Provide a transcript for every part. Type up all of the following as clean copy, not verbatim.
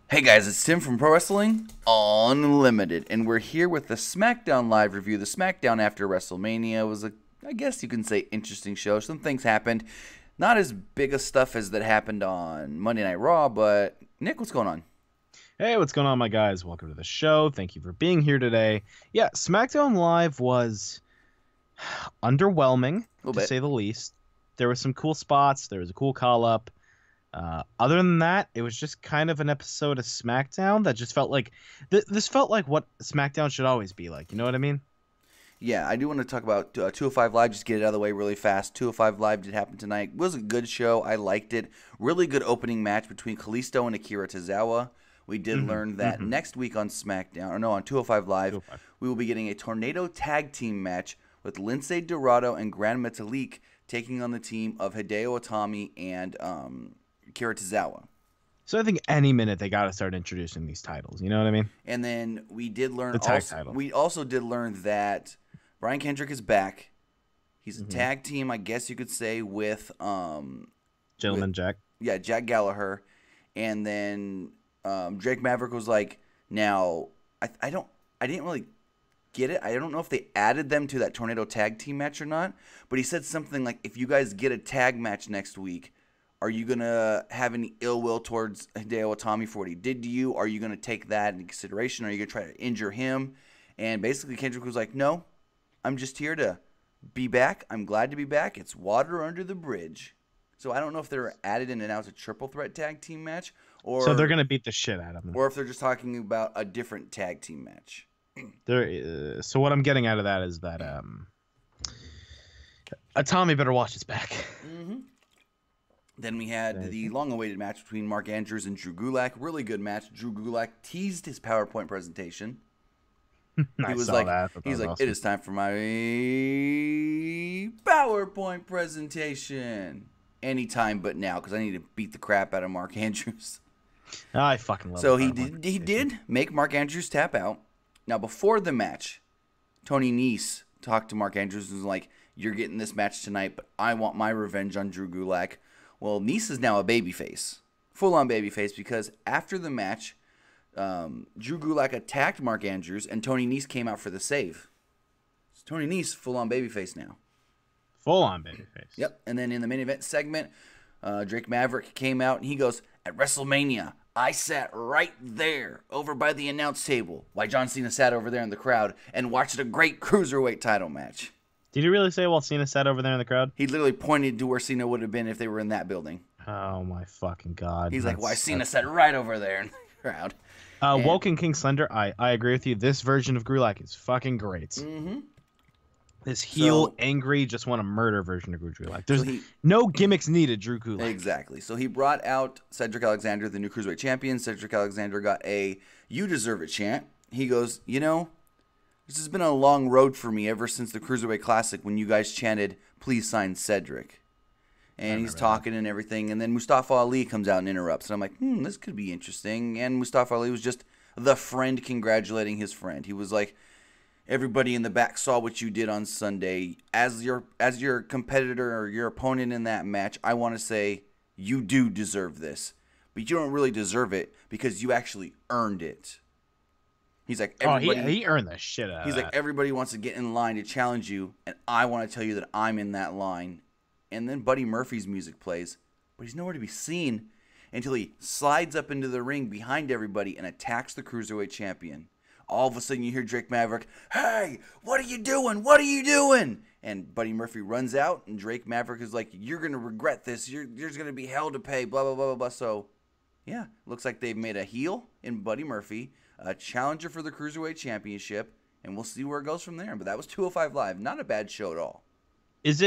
Hey guys, it's Tim from Pro Wrestling Unlimited, and we're here with the Smackdown Live review. The Smackdown after WrestleMania was I guess you can say, interesting show. Some things happened. Not as big of stuff as that happened on Monday Night Raw, but Nick, what's going on? Hey, what's going on, my guys? Welcome to the show. Thank you for being here today. Yeah, SmackDown Live was underwhelming, A little to bit. say the least. There were some cool spots. There was a cool call-up. Other than that, it was just kind of an episode of SmackDown that just felt like... this felt like what SmackDown should always be like. You know what I mean? Yeah, I do want to talk about 205 Live, just get it out of the way really fast. 205 Live did happen tonight. It was a good show. I liked it. Really good opening match between Kalisto and Akira Tozawa. We did learn that next week on SmackDown, or no, on 205 Live, 205. we will be getting a Tornado Tag Team match with Lince Dorado and Gran Metalik taking on the team of Hideo Itami and Akira Tozawa. So I think any minute they got to start introducing these titles. You know what I mean? And then we did learn The tag title. We also did learn that Brian Kendrick is back. He's a tag team, I guess you could say, with Gentleman Jack. yeah, Jack Gallagher. And then Drake Maverick was like, now I didn't really get it. I don't know if they added them to that Tornado Tag Team match or not, but he said something like, if you guys get a tag match next week, are you going to have any ill will towards Hideo Itami for what he did to you? Are you going to take that into consideration? Are you going to try to injure him? And basically Kendrick was like, no, I'm just here to be back. I'm glad to be back. It's water under the bridge. So I don't know if they're added in and out a triple threat tag team match, or So they're going to beat the shit out of him. or if they're just talking about a different tag team match. So what I'm getting out of that is that Tommy better watch his back. Then we had the long-awaited match between Mark Andrews and Drew Gulak. Really good match. Drew Gulak teased his PowerPoint presentation. I He was saw like, that. he's like, Awesome. it is time for my PowerPoint presentation. Anytime but now, because I need to beat the crap out of Mark Andrews. I fucking love. So the he PowerPoint did make Mark Andrews tap out. Now before the match, Tony Nese talked to Mark Andrews and was like, "You're getting this match tonight, but I want my revenge on Drew Gulak." Well, Nese is now a babyface, full-on babyface, because after the match, Drew Gulak attacked Mark Andrews, and Tony Nese came out for the save. So Tony Nese, full-on babyface now. Full on babyface. Yep. And then in the main event segment, Drake Maverick came out and he goes, at WrestleMania, I sat right there over by the announce table while John Cena sat over there in the crowd and watched a great cruiserweight title match. Did you really say while Cena sat over there in the crowd? He literally pointed to where Cena would have been if they were in that building. Oh my fucking god. He's like, why Cena sat right over there in the crowd. Woken King Slender. I agree with you. This version of Gulak is fucking great. Mm-hmm. This heel, So- angry, just want to murder version of Gulak. There's he- no gimmicks needed, Drew Gulak. Exactly. So he brought out Cedric Alexander, the new Cruiserweight champion. Cedric Alexander got a "You deserve it" chant. He goes, this has been a long road for me ever since the Cruiserweight Classic when you guys chanted, please sign Cedric. And he's talking and everything. And then Mustafa Ali comes out and interrupts. And I'm like, this could be interesting. And Mustafa Ali was just the friend congratulating his friend. He was like, everybody in the back saw what you did on Sunday. As your competitor or your opponent in that match, I want to say you do deserve this. But you don't really deserve it because you actually earned it. He's like, he earned the shit out of He's that. like, everybody wants to get in line to challenge you, and I want to tell you that I'm in that line. And then Buddy Murphy's music plays, but he's nowhere to be seen until he slides up into the ring behind everybody and attacks the Cruiserweight champion. All of a sudden you hear Drake Maverick, hey, what are you doing? What are you doing? And Buddy Murphy runs out, and Drake Maverick is like, you're going to regret this. There's going to be hell to pay, blah, blah, blah, blah, blah. So, yeah, looks like they've made a heel in Buddy Murphy, a challenger for the Cruiserweight Championship, and we'll see where it goes from there. But that was 205 Live. Not a bad show at all. Is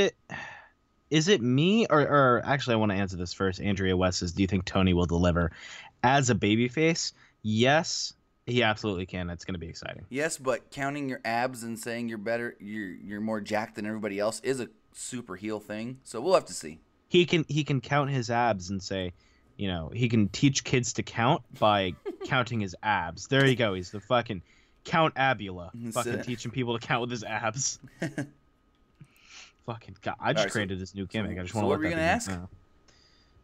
it me or actually I want to answer this first. Andrea West says, do you think Tony will deliver as a babyface? Yes, he absolutely can. It's going to be exciting. Yes, but counting your abs and saying you're better, you're more jacked than everybody else is a super heel thing. So we'll have to see. He can count his abs and say, he can teach kids to count by counting his abs. There you go. He's the fucking Count Abula. Fucking teaching people to count with his abs. Fucking God. I just created this new gimmick. I just want to what let were you that gonna be ask? known.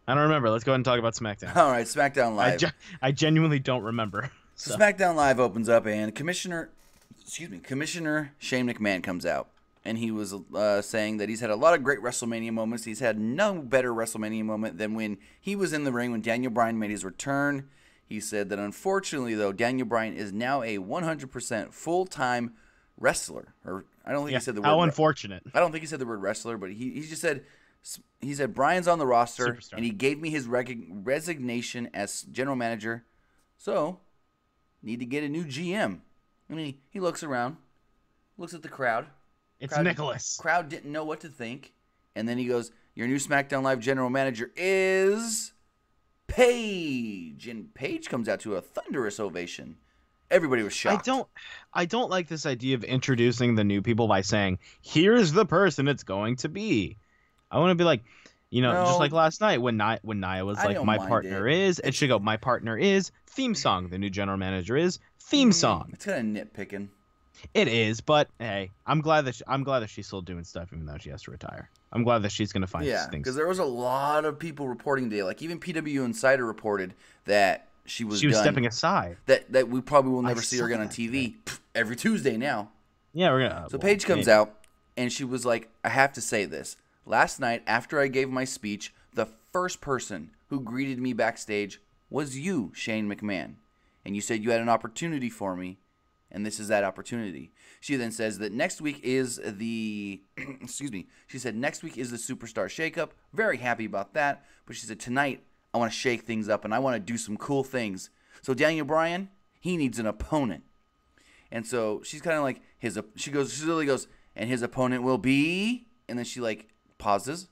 I don't remember. Let's go ahead and talk about SmackDown. All right, SmackDown Live. I genuinely don't remember. So SmackDown Live opens up, and Commissioner Shane McMahon comes out. And he was saying that he's had a lot of great WrestleMania moments. He's had no better WrestleMania moment than when he was in the ring when Daniel Bryan made his return. He said that unfortunately, though, Daniel Bryan is now a 100% full-time wrestler. Or I don't think he said the word. How unfortunate. I don't think he said the word wrestler, but he just said Bryan's on the roster, Superstar. and he gave me his resignation as general manager. So, need to get a new GM. I mean, he looks around, looks at the crowd. It's Nicholas. Crowd didn't know what to think. And then he goes, your new SmackDown Live general manager is Paige. And Paige comes out to a thunderous ovation. Everybody was shocked. I don't like this idea of introducing the new people by saying, here's the person it's going to be. I want to be like, just like last night when Nia was like, my partner is, it should go, my partner is, theme song. The new general manager is, theme song. It's kind of nitpicking. It is, but hey, I'm glad that she's still doing stuff even though she has to retire. I'm glad that she's gonna find things. Because there was a lot of people reporting today. Like even PW Insider reported that she was stepping aside. That we probably will never see her again on TV every Tuesday now. Yeah, we're gonna. So Paige comes out and she was like, "I have to say this. Last night after I gave my speech, the first person who greeted me backstage was you, Shane McMahon, and you said you had an opportunity for me." And this is that opportunity. She then says that next week is the, she said next week is the Superstar Shakeup. Very happy about that. But she said tonight I want to shake things up and I want to do some cool things. So Daniel Bryan, he needs an opponent. And so she's kind of like, she literally goes, and his opponent will be, and then she like pauses.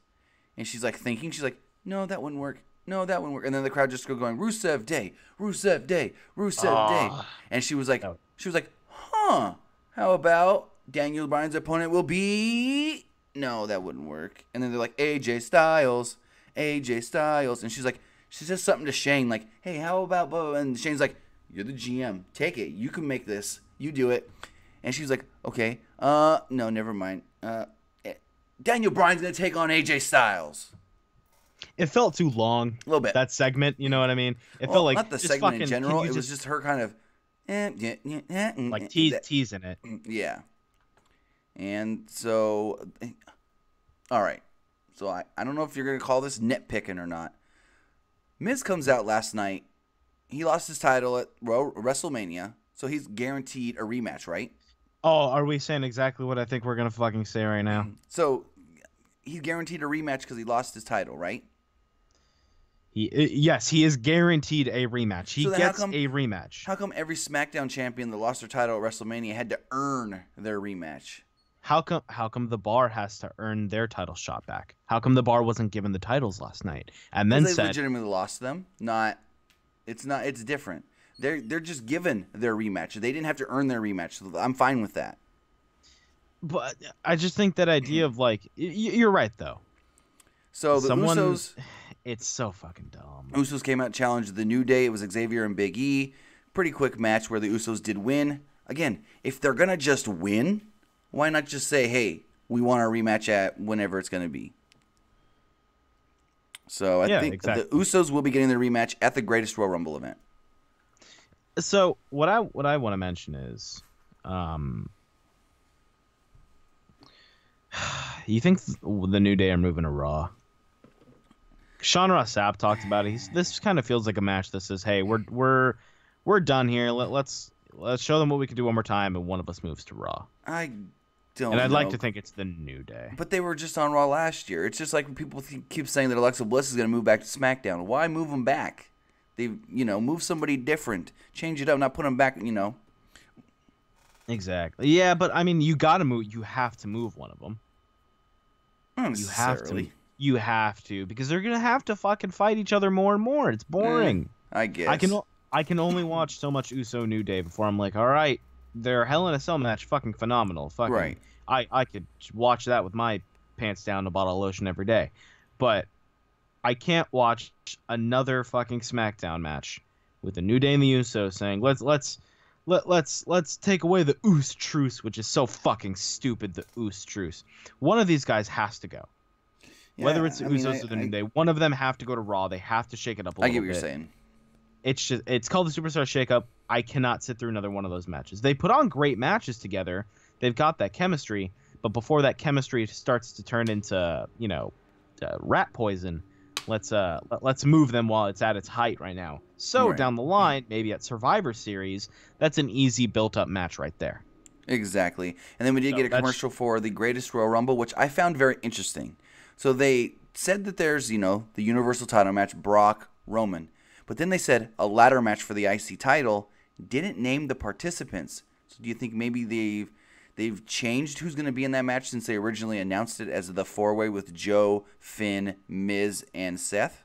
And she's like thinking, she's like, no, that wouldn't work. No, that wouldn't work. And then the crowd just going, Rusev Day, Rusev Day, Rusev Day. And she was like, huh, how about Daniel Bryan's opponent will be, no, that wouldn't work. And then they're like, AJ Styles. And she says something to Shane, like, hey, how about, and Shane's like, you're the GM. Take it. You can make this. You do it. And she's like, okay, no, never mind. Daniel Bryan's going to take on AJ Styles. It felt too long. A little bit. That segment, you know what I mean? It felt like not the segment in general. It was just her kind of like teasing it. Yeah. And so, all right. So I don't know if you're going to call this nitpicking or not. Miz comes out last night. He lost his title at WrestleMania, so he's guaranteed a rematch, right? Oh, are we saying exactly what I think we're going to fucking say right now? So he's guaranteed a rematch because he lost his title, right? Yes, he is guaranteed a rematch. He gets a rematch. How come every SmackDown champion that lost their title at WrestleMania had to earn their rematch? How come the Bar has to earn their title shot back? How come the Bar wasn't given the titles last night and then they legitimately lost them? It's different. They're just given their rematch. They didn't have to earn their rematch. So I'm fine with that. But I just think that idea of like you're right though. So the Usos, it's so fucking dumb. Usos came out and challenged the New Day. It was Xavier and Big E. Pretty quick match where the Usos did win. Again, if they're gonna just win, why not just say, hey, we want our rematch at whenever it's going to be? So I think the Usos will be getting their rematch at the Greatest Royal Rumble event. So what I want to mention is, you think the New Day are moving to Raw? Sean Ross Sapp talked about it. This kind of feels like a match that says, hey, we're done here. Let's show them what we can do one more time, and one of us moves to Raw. And I'd like to think it's the New Day. But they were just on Raw last year. It's just like when people keep saying that Alexa Bliss is going to move back to SmackDown. Why move them back? They, move somebody different. Change it up, not put them back, Exactly. Yeah, but I mean, you got to move. You have to move one of them. Not necessarily. You have to because they're going to have to fucking fight each other more and more. It's boring. I guess. I can only watch so much Uso New Day before I'm like, all right. Their Hell in a Cell match, fucking phenomenal. Fucking, right. I could watch that with my pants down, a bottle of lotion every day, but I can't watch another fucking SmackDown match with the New Day and the Usos saying let's take away the Us truce, which is so fucking stupid. The Us truce. One of these guys has to go. Whether it's the Usos or the New Day, one of them have to go to Raw. They have to shake it up a little bit. I get what you're saying. It's called the Superstar Shakeup. I cannot sit through another one of those matches. They put on great matches together. They've got that chemistry, but before that chemistry starts to turn into, rat poison, let's move them while it's at its height right now. So down the line, maybe at Survivor Series, that's an easy built-up match right there. Exactly. And then we did get a commercial for the Greatest Royal Rumble, which I found very interesting. So they said that there's, the Universal title match, Brock, Roman. But then they said a ladder match for the IC title, didn't name the participants. So do you think maybe they've changed who's going to be in that match since they originally announced it as the four-way with Joe, Finn, Miz, and Seth?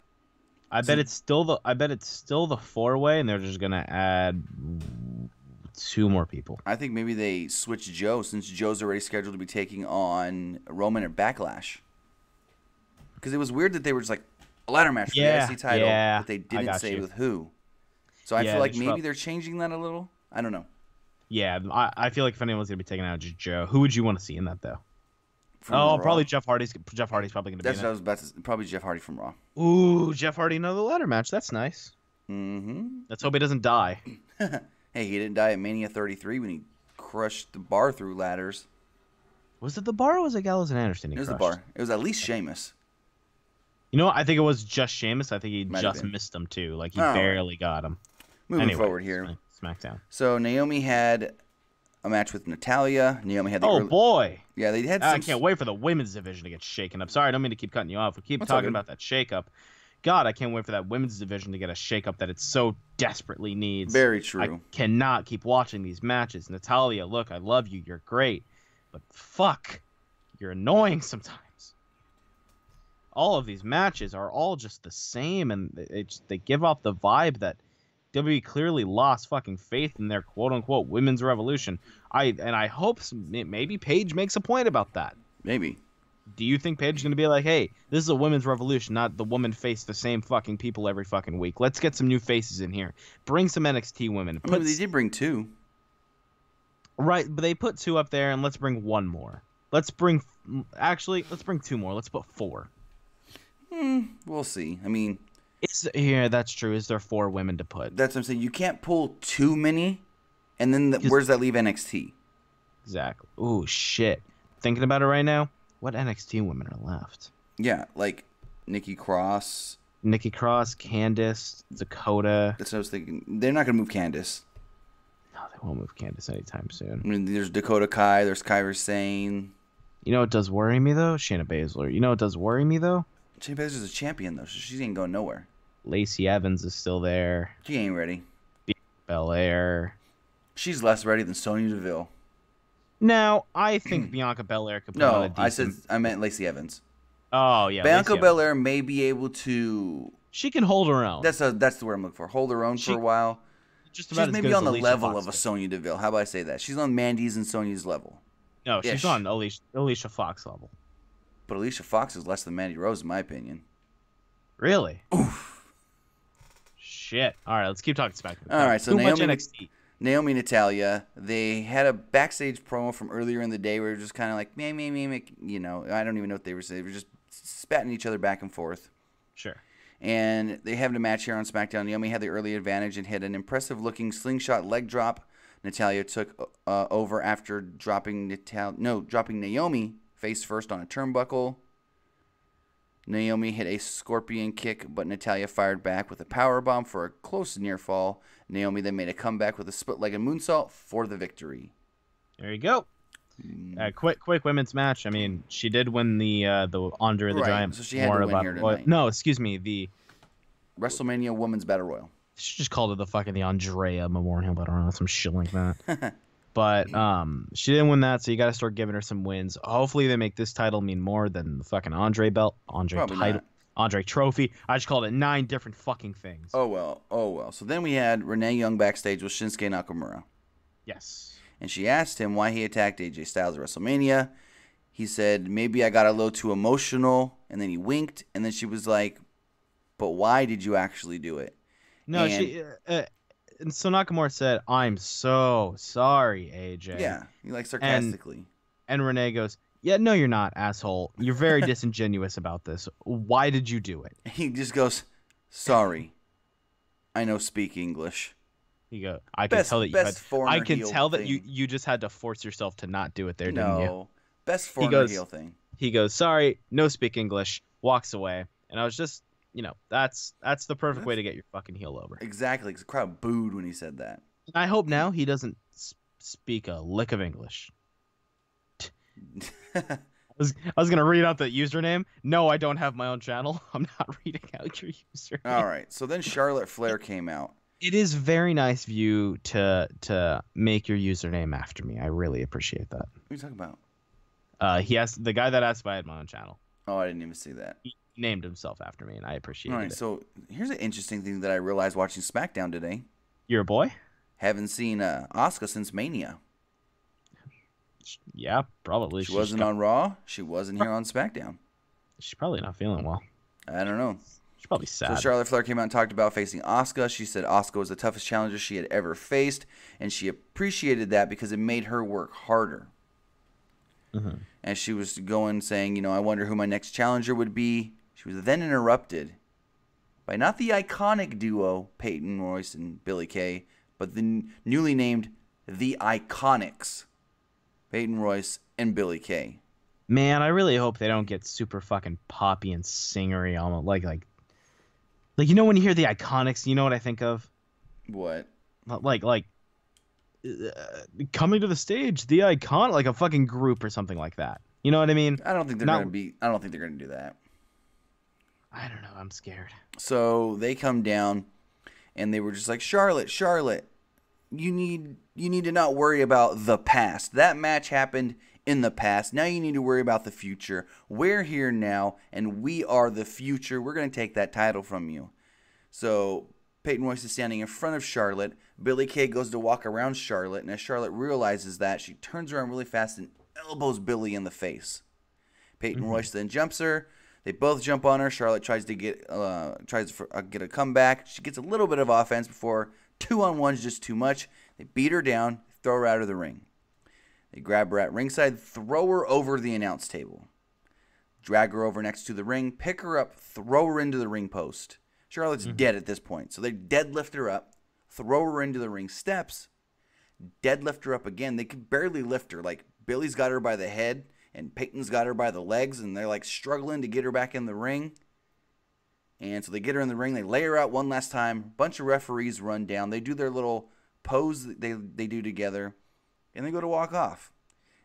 I bet it's still the four-way, and they're just going to add 2 more people. I think maybe they switched Joe since Joe's already scheduled to be taking on Roman at Backlash. Because it was weird that they were just like, a ladder match for the IC title, but they didn't say with who. So I feel like maybe they're changing that a little. I don't know. Yeah, I feel like if anyone's going to be taking out just Joe, who would you want to see in that, though? Probably Jeff Hardy's. Jeff Hardy's probably going to be in That's what I was about to say. Probably Jeff Hardy from Raw. Ooh, Jeff Hardy, another ladder match. That's nice. Mm-hmm. Let's hope he doesn't die. Hey, he didn't die at Mania 33 when he crushed the bar through ladders. Was it the bar or was it Gallows and Anderson? It was the bar. It was at least Sheamus. You know what? I think it was just Sheamus. I think he just missed him, too. Like, he barely got him. Moving forward here. SmackDown. So, Naomi had a match with Natalya. Naomi had the boy. Yeah, they had I can't wait for the women's division to get shaken up. Sorry, I don't mean to keep cutting you off. We keep talking about that shakeup. God, I can't wait for that women's division to get a shakeup that it so desperately needs. Very true. I cannot keep watching these matches. Natalya, look, I love you. You're great. But fuck, you're annoying sometimes. All of these matches are all just the same, and they give off the vibe that WWE clearly lost fucking faith in their quote-unquote women's revolution. I hope maybe Paige makes a point about that. Maybe. Do you think Paige is going to be like, hey, this is a women's revolution, not the woman face the same fucking people every fucking week. Let's get some new faces in here. Bring some NXT women. They did bring 2. Right, but they put 2 up there, and let's bring 1 more. Let's bring 2 more. Let's put 4. We'll see. I mean, that's true. Is there 4 women to put? That's what I'm saying. You can't pull too many, and then where does that leave NXT? Exactly. Ooh, shit. Thinking about it right now, what NXT women are left? Yeah, like Nikki Cross, Candice, Dakota. That's what I was thinking. They're not going to move Candice. No, they won't move Candice anytime soon. I mean, there's Dakota Kai, there's Kairi Sane. You know what does worry me, though? Shayna Baszler. You know what does worry me, though? Shayna Baszler's a champion, though, so she ain't going nowhere. Lacey Evans is still there. She ain't ready. Belair. She's less ready than Sonya Deville. Now, I think Bianca Belair could put on a decent... I meant Lacey Evans. Oh, yeah. Bianca Belair may be able to... She can hold her own. That's the word I'm looking for. Hold her own for a while. Just about she's maybe on the level of a Sonya Deville. How about I say that? She's on Mandy's and Sonya's level. No, she's on Alicia Fox level. But Alicia Fox is less than Mandy Rose, in my opinion. Really? Oof. Shit. All right, let's keep talking SmackDown. All right, so Naomi and Natalya, they had a backstage promo from earlier in the day where it was just kind of like, meh, I don't even know what they were saying. They were just spatting each other back and forth. Sure. And they have a match here on SmackDown. Naomi had the early advantage and hit an impressive-looking slingshot leg drop. Natalya took over after dropping Naomi face first on a turnbuckle. Naomi hit a scorpion kick, but Natalya fired back with a powerbomb for a close near fall. Naomi then made a comeback with a split-legged moonsault for the victory. There you go. Quick women's match. I mean, she did win the Andre the Giant. So she had to win here tonight. No, excuse me, the WrestleMania Women's Battle Royal. She just called it the Andrea Memorial Battle Royal, some shit like that. But she didn't win that, so you got to start giving her some wins. Hopefully, they make this title mean more than the fucking Andre belt, Andre trophy. I just called it 9 different fucking things. Oh well. So then we had Renee Young backstage with Shinsuke Nakamura. Yes. And she asked him why he attacked AJ Styles at WrestleMania. He said, maybe I got a little too emotional. And then he winked. And then she was like, but why did you actually do it? No, and so Nakamura said, I'm so sorry, AJ. Yeah, he like sarcastically. And Renee goes, Yeah, no, you're not, asshole. You're very disingenuous about this. Why did you do it? He just goes, "Sorry, I know speak English." You go. I can tell that you had. Best I foreigner can heel tell that thing. you just had to force yourself to not do it there, didn't you? No, best He foreigner goes. heel thing. He goes. Sorry, no speak English. Walks away, and I was just, that's the perfect way to get your fucking heel over. Exactly, because the crowd booed when he said that. And I hope now he doesn't speak a lick of English. I was gonna read out the username. No, I don't have my own channel. I'm not reading out your username. All right, so then Charlotte Flair came out. It is very nice of you to make your username after me. I really appreciate that. What are you talking about? He asked the guy that asked if I had my own channel. Oh, I didn't even see that. He named himself after me, and I appreciate it. All right, so here's an interesting thing that I realized watching SmackDown today. You're a boy? Haven't seen Asuka since Mania. Yeah, probably. She wasn't on Raw. She wasn't here on SmackDown. She's probably not feeling well. I don't know. She's probably sad. So Charlotte Flair came out and talked about facing Asuka. She said Asuka was the toughest challenger she had ever faced, and she appreciated that because it made her work harder. Mm-hmm. And she was going, saying, I wonder who my next challenger would be. She was then interrupted by not the iconic duo, Peyton, Royce, and Billie Kay, but the newly named The Iconics, Peyton, Royce, and Billie Kay. Man, I really hope they don't get super fucking poppy and singery, almost like when you hear The Iconics, you know what I think of? What? Like coming to the stage, The Icon, like a fucking group or something like that. You know what I mean? I don't think they're gonna do that. I don't know. I'm scared. So they come down, and they were just like, Charlotte, you need to not worry about the past. That match happened in the past. Now you need to worry about the future. We're here now, and we are the future. We're going to take that title from you. So Peyton Royce is standing in front of Charlotte. Billie Kay goes to walk around Charlotte, and as Charlotte realizes that, she turns around really fast and elbows Billie in the face. Peyton Royce then jumps her. They both jump on her. Charlotte tries to get a comeback. She gets a little bit of offense before 2-on-1 is just too much. They beat her down, throw her out of the ring. They grab her at ringside, throw her over the announce table. Drag her over next to the ring, pick her up, throw her into the ring post. Charlotte's dead at this point, so they deadlift her up, throw her into the ring steps, deadlift her up again. They could barely lift her. Like, Billie's got her by the head, and Peyton's got her by the legs, and they're like struggling to get her back in the ring. And so they get her in the ring. They lay her out one last time. A bunch of referees run down. They do their little pose that they do together, and they go to walk off.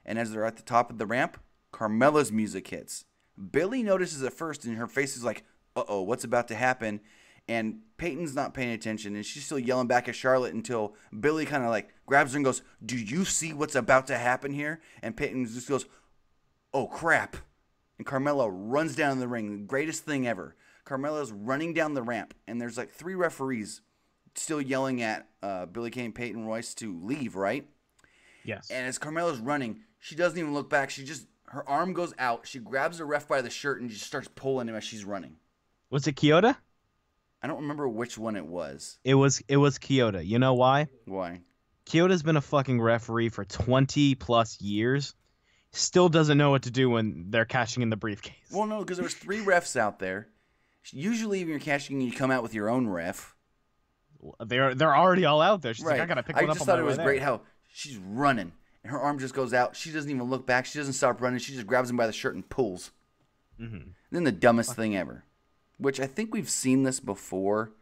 And as they're at the top of the ramp, Carmella's music hits. Billie notices it first, and her face is like, uh-oh, what's about to happen? And Peyton's not paying attention, and she's still yelling back at Charlotte until Billie kind of like grabs her and goes, do you see what's about to happen here? And Peyton just goes, oh, crap. And Carmella runs down the ring. The greatest thing ever. Carmella's running down the ramp, and there's like 3 referees still yelling at Billie Kay and Peyton Royce to leave, right? Yes. And as Carmella's running, she doesn't even look back. Her arm goes out. She grabs the ref by the shirt and just starts pulling him as she's running. Was it Kyoto? I don't remember which one it was. It was Kyoto. You know why? Why? Kyoto's been a fucking referee for 20 plus years. Still doesn't know what to do when they're cashing in the briefcase. Well, no, because there was 3 refs out there. Usually, when you're cashing in, you come out with your own ref. They're already all out there. She's right. like, I gotta pick one up. I just thought it was great how she's running and her arm just goes out. She doesn't even look back. She doesn't stop running. She just grabs him by the shirt and pulls. Mm-hmm. And then the dumbest thing ever, which I think we've seen this before,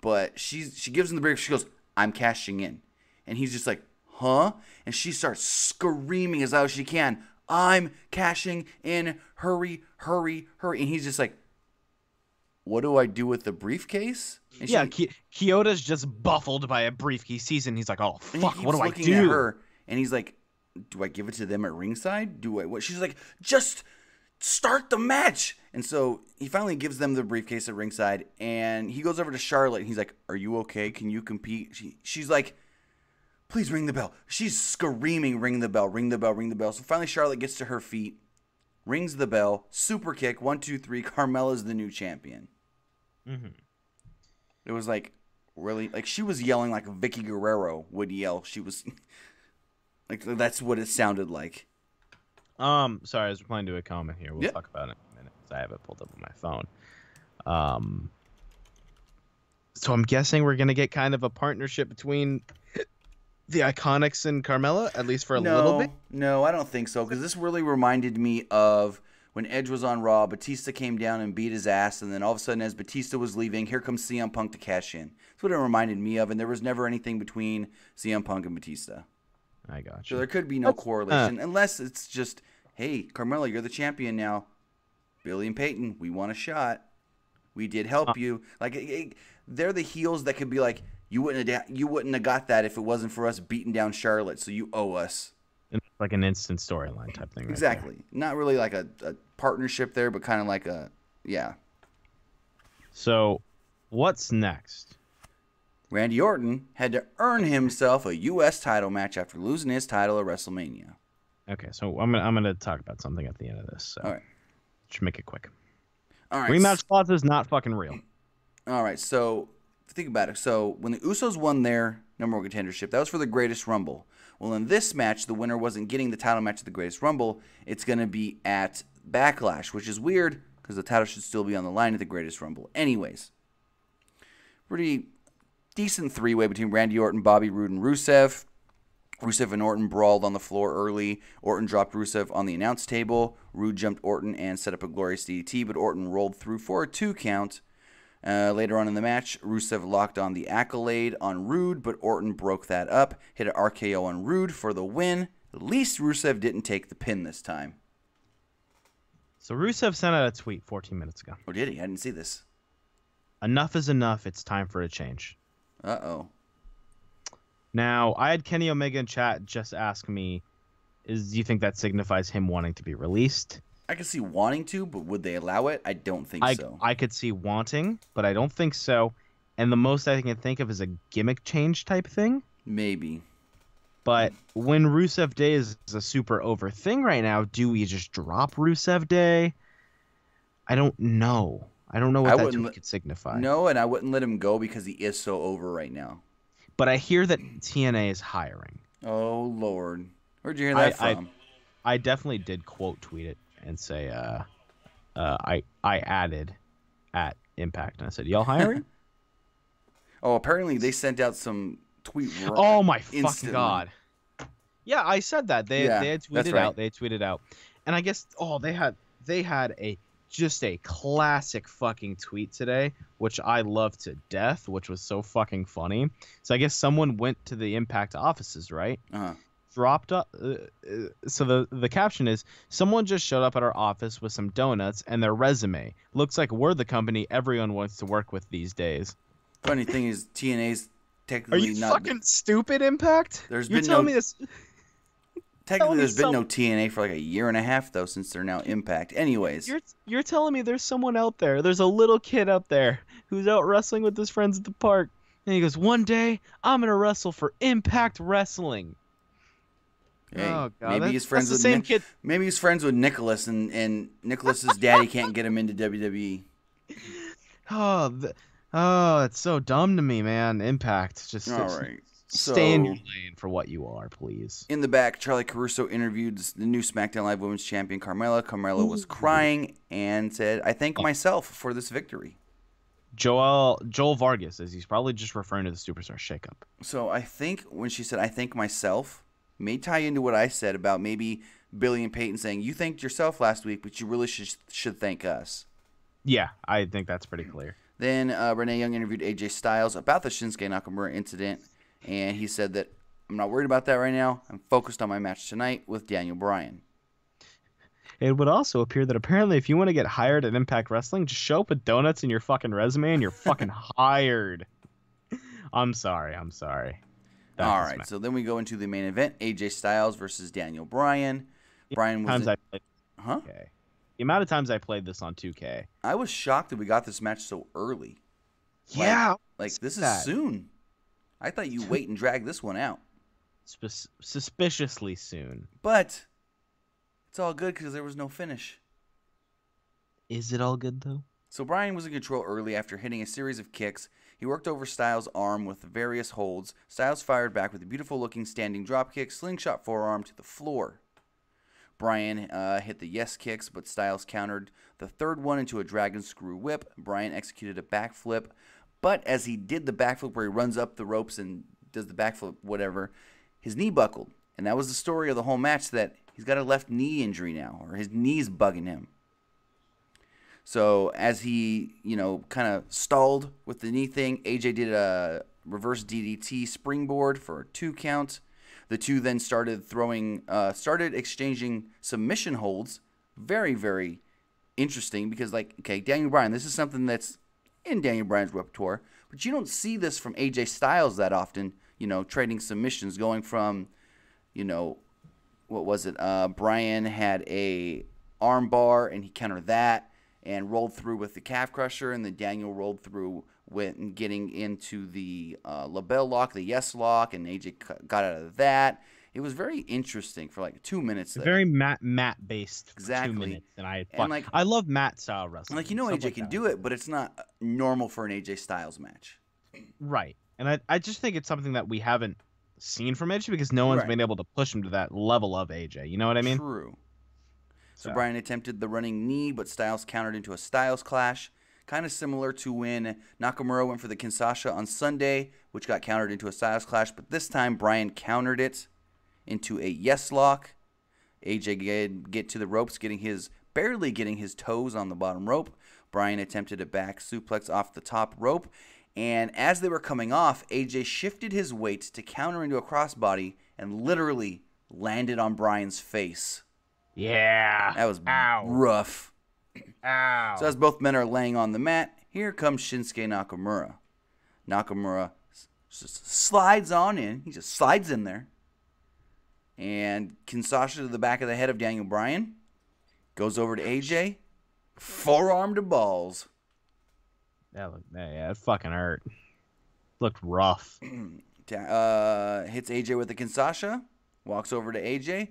but she gives him the brief. She goes, "I'm cashing in," and he's just like, "Huh?" And she starts screaming as loud as she can, "I'm cashing in! Hurry, hurry, hurry!" And he's just like, what do I do with the briefcase? And yeah, Kyoto's just buffled by a briefcase. He sees it and he's like, oh, fuck, what do I do? At her, and he's like, do I give it to them at ringside? Do I what? She's like, just start the match. And so he finally gives them the briefcase at ringside, and he goes over to Charlotte, and he's like, are you okay? Can you compete? She's like, please ring the bell. She's screaming, ring the bell, ring the bell, ring the bell. So finally Charlotte gets to her feet, rings the bell, super kick, 1, 2, 3, Carmella's the new champion. Mm-hmm. It was like really like she was yelling like Vicky Guerrero would yell. She was like that's what it sounded like. Sorry, I was replying to a comment here. We'll Yep. talk about it in a minute because I have it pulled up on my phone. So I'm guessing we're gonna get kind of a partnership between the Iconics and Carmella, at least for a little bit. No, I don't think so, because this really reminded me of when Edge was on Raw. Batista came down and beat his ass, and then all of a sudden, as Batista was leaving, here comes CM Punk to cash in. That's what it reminded me of, and there was never anything between CM Punk and Batista. I got So you. there could be no correlation, unless it's just, hey, Carmella, you're the champion now. Billy and Peyton, we want a shot. We did help you. Like, they're the heels that could be like, you wouldn't have got that if it wasn't for us beating down Charlotte, so you owe us. Like an instant storyline type thing. Right Exactly. there. Not really like a partnership there, but kind of like a, yeah. So, what's next? Randy Orton had to earn himself a U.S. title match after losing his title at WrestleMania. Okay, so I'm gonna talk about something at the end of this. So, All right. Should make it quick. All right. Rematch clause is not fucking real. All right, so think about it. So when the Usos won their number one contendership, that was for the Greatest Rumble. Well, in this match, the winner wasn't getting the title match at the Greatest Rumble. It's going to be at Backlash, which is weird because the title should still be on the line at the Greatest Rumble. Anyways, pretty decent three-way between Randy Orton, Bobby Roode, and Rusev. Rusev and Orton brawled on the floor early. Orton dropped Rusev on the announce table. Roode jumped Orton and set up a glorious DDT, but Orton rolled through for a 2 count. Later on in the match, Rusev locked on the Accolade on Roode, but Orton broke that up, hit an RKO on Roode for the win. At least Rusev didn't take the pin this time. So Rusev sent out a tweet 14 minutes ago. Or did he? I didn't see this. Enough is enough. It's time for a change. Uh-oh. Now, I had Kenny Omega in chat just ask me, do you think that signifies him wanting to be released? I could see wanting to, but would they allow it? I don't think so. I could see wanting, but I don't think so. And the most I can think of is a gimmick change type thing. Maybe. But when Rusev Day is a super over thing right now, do we just drop Rusev Day? I don't know. I don't know what that tweet could signify. No, and I wouldn't let him go because he is so over right now. But I hear that TNA is hiring. Oh, Lord. Where'd you hear that from? I definitely did quote tweet it and say, I added at Impact, and I said, y'all hiring? Oh, apparently they sent out some tweet. Oh, my instantly. fucking God. Yeah, I said that. They had tweeted out. They tweeted out. And I guess, they had just a classic fucking tweet today, which I loved to death, which was so fucking funny. So I guess someone went to the Impact offices, right? Uh-huh. Dropped up. So the caption is, someone just showed up at our office with some donuts and their resume. Looks like we're the company everyone wants to work with these days. Funny thing is, TNA's technically not. Are you fucking stupid, Impact? You're telling me this. Technically, there's been no TNA for like a year and a half, though, since they're now Impact. Anyways. You're telling me there's someone out there. There's a little kid out there who's out wrestling with his friends at the park. And he goes, one day, I'm going to wrestle for Impact Wrestling. Hey, oh, God. Maybe he's friends with kid. Maybe he's friends with Nicholas, and Nicholas's daddy can't get him into WWE. Oh, it's so dumb to me, man. Impact. Just all right. Stay in your lane for what you are, please. In the back, Charlie Caruso interviewed the new Smackdown Live Women's Champion, Carmella. Carmella was crying and said, I thank myself for this victory. Joel Vargas, as he's probably just referring to the Superstar Shakeup. So I think when she said, I thank myself, may tie into what I said about maybe Billy and Peyton saying, you thanked yourself last week, but you really should thank us. Yeah, I think that's pretty clear. Then Renee Young interviewed AJ Styles about the Shinsuke Nakamura incident. And he said that, I'm not worried about that right now. I'm focused on my match tonight with Daniel Bryan. It would also appear that apparently if you want to get hired at Impact Wrestling, just show up with donuts in your fucking resume and you're fucking hired. I'm sorry. All right, so then we go into the main event, AJ Styles versus Daniel Bryan. Bryan was Okay. The amount of times I played this on 2K. I was shocked that we got this match so early. Yeah. Like this is soon. I thought you wait and drag this one out. Suspiciously soon. But it's all good because there was no finish. Is it all good, though? So Bryan was in control early after hitting a series of kicks. He worked over Styles' arm with various holds. Styles fired back with a beautiful-looking standing dropkick, slingshot forearm to the floor. Bryan hit the yes kicks, but Styles countered the third one into a dragon screw whip. Bryan executed a backflip, but as he did the backflip where he runs up the ropes and does the backflip, whatever, his knee buckled. And that was the story of the whole match, that he's got a left knee injury now, or his knee's bugging him. So as he, kind of stalled with the knee thing, AJ did a reverse DDT springboard for a 2 count. The two then started exchanging submission holds. Very, very interesting because, Daniel Bryan, this is something that's in Daniel Bryan's repertoire, but you don't see this from AJ Styles that often, trading submissions, going from, what was it? Bryan had a arm bar and he countered that and rolled through with the calf crusher, and then Daniel rolled through with getting into the label lock, the yes lock, and AJ got out of that. It was very interesting for 2 minutes there. Very mat based. Exactly. 2 minutes, and I love mat style wrestling. AJ can do it, but it's not normal for an AJ Styles match. Right, and I just think it's something that we haven't seen from AJ because no one's been able to push him to that level of AJ. You know what I mean? True. So Bryan attempted the running knee, but Styles countered into a Styles clash. Kind of similar to when Nakamura went for the Kinshasa on Sunday, which got countered into a Styles clash. But this time, Bryan countered it into a yes lock. AJ get to the ropes, barely getting his toes on the bottom rope. Bryan attempted a back suplex off the top rope. And as they were coming off, AJ shifted his weight to counter into a crossbody and literally landed on Bryan's face. Yeah. That was rough. Ow. So as both men are laying on the mat, here comes Shinsuke Nakamura. Nakamura just slides on in. He just slides in there. And Kinshasa to the back of the head of Daniel Bryan. Goes over to AJ. Forearm to balls. It fucking hurt. Looked rough. Hits AJ with the Kinshasa. Walks over to AJ.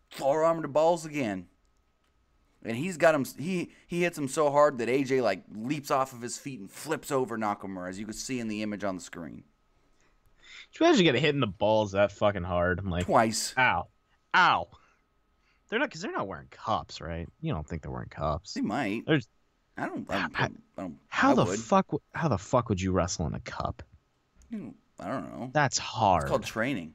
Forearm to balls again. And he's got him. He hits him so hard that AJ leaps off of his feet and flips over Nakamura, as you can see in the image on the screen. Did you imagine getting hit in the balls that fucking hard? I'm Twice. Ow. They're not wearing cups, right? You don't think they're wearing cups? They might. I don't. How the fuck would you wrestle in a cup? I don't know. That's hard. It's called training.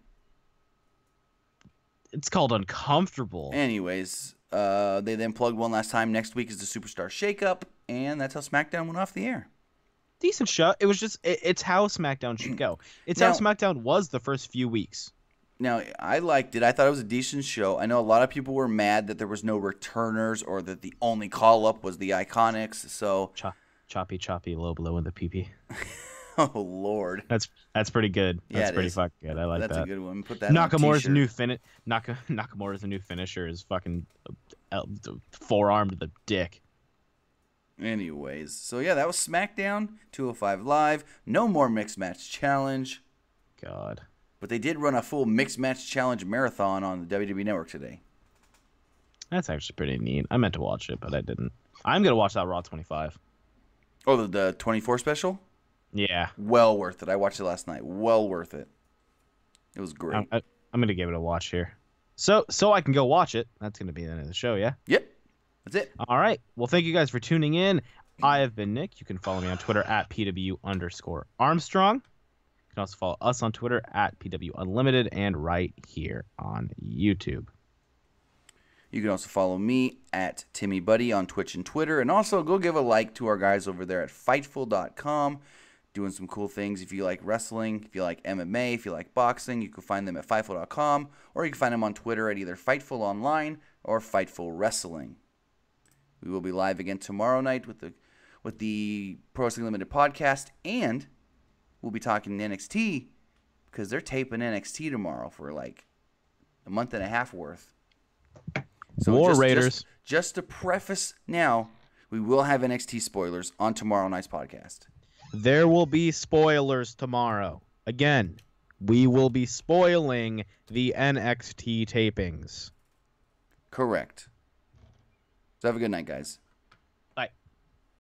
It's called uncomfortable. Anyways, they then plugged one last time. Next week is the Superstar Shakeup, and that's how SmackDown went off the air. Decent show. It was just, it's how SmackDown should go. It's how SmackDown was the first few weeks. Now, I liked it. I thought it was a decent show. I know a lot of people were mad that there was no returners or that the only call-up was the Iconics. So choppy, low blow in the PP. Oh, Lord. That's pretty good. That's pretty fucking good. I like that. That's a good one. Put that Nakamura's on a new Nakamura's new finisher is fucking forearm to the dick. Anyways, so yeah, that was SmackDown 205 Live. No more Mixed Match Challenge. God. But they did run a full Mixed Match Challenge marathon on the WWE Network today. That's actually pretty neat. I meant to watch it, but I didn't. I'm going to watch that Raw 25. Oh, the 24 special? Yeah. Well worth it. I watched it last night. Well worth it. It was great. I'm going to give it a watch here. So I can go watch it. That's going to be the end of the show, yeah? Yep. That's it. All right. Well, thank you guys for tuning in. I have been Nick. You can follow me on Twitter at PW_Armstrong. You can also follow us on Twitter at PWUnlimited and right here on YouTube. You can also follow me at TimmyBuddy on Twitch and Twitter. And also go give a like to our guys over there at Fightful.com. Doing some cool things. If you like wrestling, if you like MMA, if you like boxing, you can find them at Fightful.com. Or you can find them on Twitter at either Fightful Online or Fightful Wrestling. We will be live again tomorrow night with the Pro Wrestling Limited podcast. And we'll be talking NXT because they're taping NXT tomorrow for like a month and a half worth. So War Raiders. Just to preface now, we will have NXT spoilers on tomorrow night's podcast. There will be spoilers tomorrow. Again, we will be spoiling the NXT tapings. Correct. So have a good night, guys.